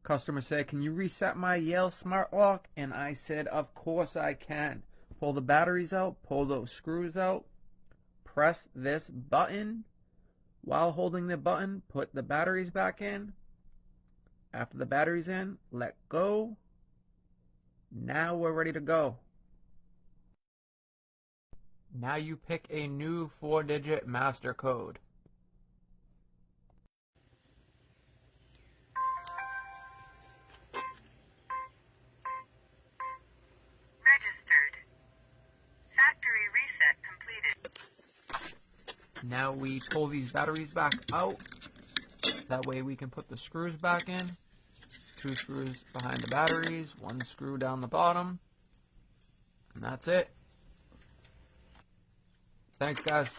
Customer said, "Can you reset my Yale smart lock?" And I said, "Of course I can." Pull the batteries out, pull those screws out, press this button. While holding the button, put the batteries back in. After the battery's in, let go. Now we're ready to go. Now you pick a new 4-digit master code. Registered. Factory reset completed. Now we pull these batteries back out. That way we can put the screws back in. 2 screws behind the batteries, 1 screw down the bottom. And that's it. Thanks, guys.